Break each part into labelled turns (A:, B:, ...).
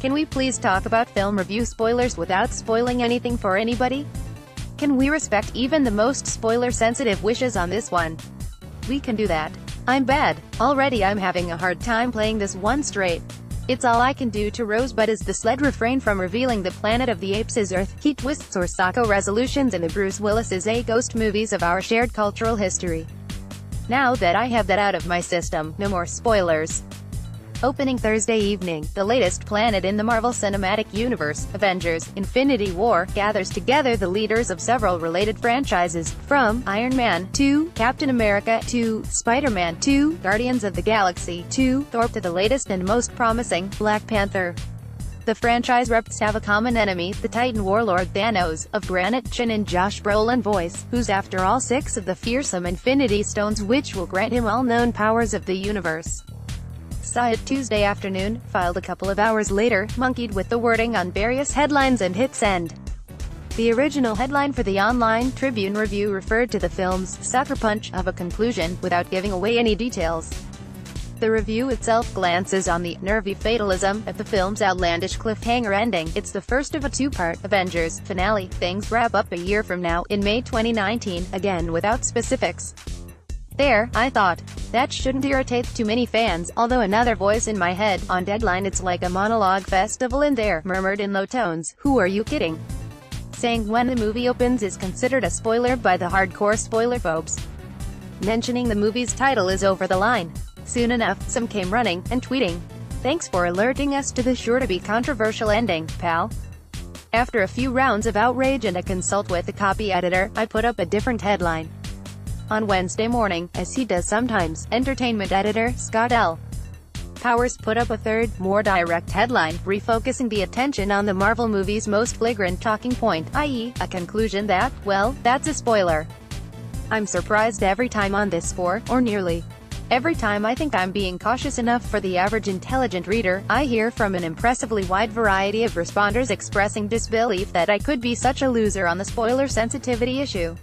A: Can we please talk about film review spoilers without spoiling anything for anybody? Can we respect even the most spoiler-sensitive wishes on this one? We can do that. I'm bad. Already I'm having a hard time playing this one straight. It's all I can do to Rosebud is the Sled refrain from revealing the planet of the apes is Earth, key twists or socko resolutions in the Bruce Willis's A Ghost movies of our shared cultural history. Now that I have that out of my system, no more spoilers. Opening Thursday evening, the latest planet in the Marvel Cinematic Universe, Avengers: Infinity War, gathers together the leaders of several related franchises, from Iron Man to Captain America to Spider-Man to Guardians of the Galaxy to Thor to the latest and most promising, Black Panther. The franchise reps have a common enemy, the Titan warlord Thanos, of granite chin and Josh Brolin voice, who's after all 6 of the fearsome Infinity Stones which will grant him all known powers of the universe. Saw it Tuesday afternoon, filed a couple of hours later, monkeyed with the wording on various headlines and hit send. The original headline for the online Tribune review referred to the film's sucker punch of a conclusion, without giving away any details. The review itself glances on the nervy fatalism of the film's outlandish cliffhanger ending. It's the first of a 2-part Avengers finale. Things wrap up a year from now, in May 2019, again without specifics. There, I thought. That shouldn't irritate too many fans, although another voice in my head, on deadline it's like a monologue festival in there, murmured in low tones, who are you kidding? Saying when the movie opens is considered a spoiler by the hardcore spoilerphobes. Mentioning the movie's title is over the line. Soon enough, some came running, and tweeting, "Thanks for alerting us to the sure-to-be controversial ending, pal." After a few rounds of outrage and a consult with the copy editor, I put up a different headline. On Wednesday morning, as he does sometimes, entertainment editor, Scott L. Powers put up a third, more direct headline, refocusing the attention on the Marvel movie's most flagrant talking point, i.e., a conclusion that, well, that's a spoiler. I'm surprised every time on this score, or nearly. Every time I think I'm being cautious enough for the average intelligent reader, I hear from an impressively wide variety of responders expressing disbelief that I could be such a loser on the spoiler sensitivity issue.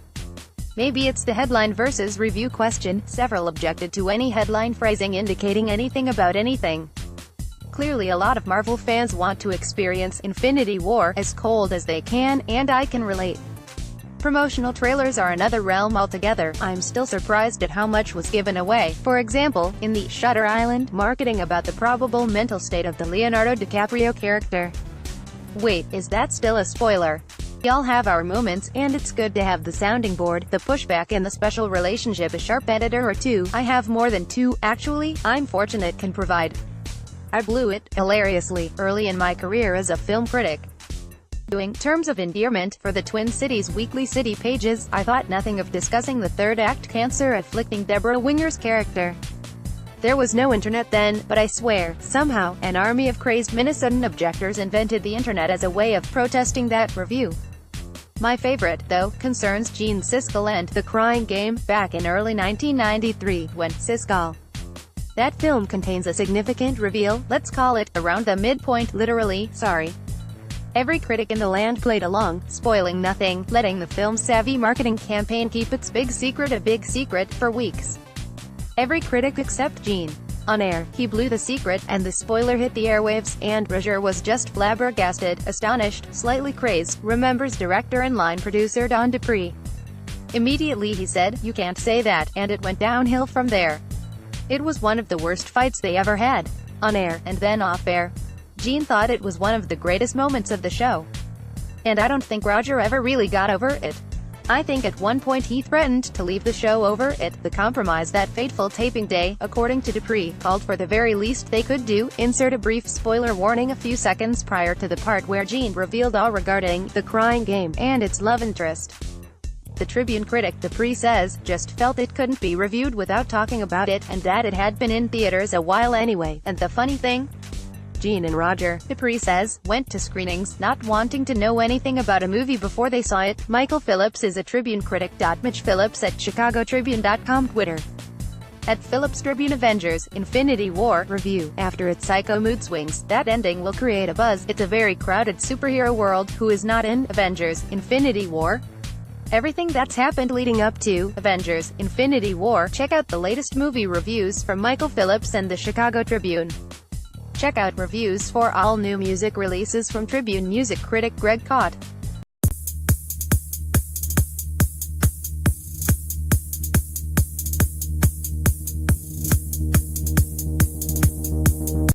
A: Maybe it's the headline versus review question. Several objected to any headline phrasing indicating anything about anything. Clearly a lot of Marvel fans want to experience Infinity War as cold as they can, and I can relate. Promotional trailers are another realm altogether. I'm still surprised at how much was given away, for example, in the Shutter Island marketing about the probable mental state of the Leonardo DiCaprio character. Wait, is that still a spoiler? We all have our moments, and it's good to have the sounding board, the pushback and the special relationship a sharp editor or two, I have more than 2, actually, I'm fortunate, can provide. I blew it, hilariously, early in my career as a film critic. Doing terms of endearment for the Twin Cities Weekly City pages, I thought nothing of discussing the third-act cancer-afflicting Deborah Winger's character. There was no internet then, but I swear, somehow, an army of crazed Minnesotan objectors invented the internet as a way of protesting that review. My favorite, though, concerns Gene Siskel and The Crying Game, back in early 1993, when Siskel. That film contains a significant reveal, let's call it, around the midpoint, literally, sorry. Every critic in the land played along, spoiling nothing, letting the film's savvy marketing campaign keep its big secret a big secret, for weeks. Every critic except Gene. On air, he blew the secret, and the spoiler hit the airwaves, and Roger was just flabbergasted, astonished, slightly crazed, remembers director and line producer Don Dupree. Immediately he said, "You can't say that," and it went downhill from there. It was one of the worst fights they ever had. On air, and then off air. Gene thought it was one of the greatest moments of the show. And I don't think Roger ever really got over it. I think at one point he threatened to leave the show over it. The compromise that fateful taping day, according to Dupree, called for the very least they could do, insert a brief spoiler warning a few seconds prior to the part where Gene revealed all regarding The Crying Game and its love interest. The Tribune critic Dupree says, "Just felt it couldn't be reviewed without talking about it, and that it had been in theaters a while anyway, and the funny thing? Gene and Roger," Dupree says, "went to screenings, not wanting to know anything about a movie before they saw it." Michael Phillips is a Tribune critic. Mitch Phillips at ChicagoTribune.com Twitter. At Phillips Tribune Avengers: Infinity War review. After its psycho mood swings, that ending will create a buzz. It's a very crowded superhero world. Who is not in Avengers: Infinity War? Everything that's happened leading up to Avengers: Infinity War. Check out the latest movie reviews from Michael Phillips and the Chicago Tribune. Check out reviews for all new music releases from Tribune music critic Greg Kot.